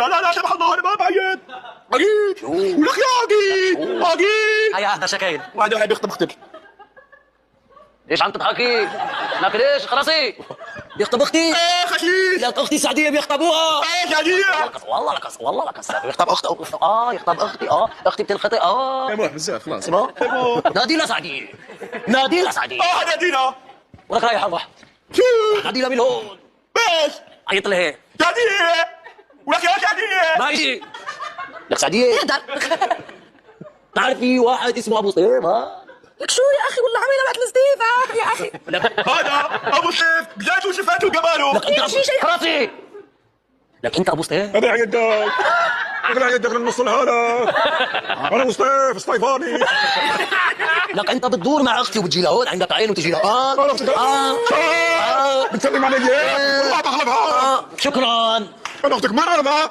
لا سمح الله انا ما بعيط. اكيد ولك يا اكيد. هيا اهدى شكاين. واحد واحد بيخطب اختك. ليش عم تضحكي؟ لكن ليش خلاصي بيخطب اختي. ايه خشيش. لك اختي سعديه بيخطبوها. ايه سعديه. والله لك يخطب اختي يخطب اختي اختي بتنخطي يا موح بزاف خلاص. سمع نادينا سعديه نادينا سعديه نادينا. ولك رايح واحد شو نادينا من هون. بس عيط لي هيك سعديه ولك يا سعديه. ما يجي لك سعديه تعرف في واحد اسمه ابو سيف ها. لك شو يا اخي والله عميله مثل ستيف يا اخي. هذا ابو سيف بذاته وصفاته وجماله. لك انت في شيء. خلاصي لك انت ابو سيف. ابلع يدك ابلع يدك من نص هذا. انا مصطيف صيفاني. لك انت بتدور مع اختي وبتجي لهون عندك عين وتجي لهون. انا اختك بتسلم علي والله بغلبها. شكرا. انا اختك مرة ما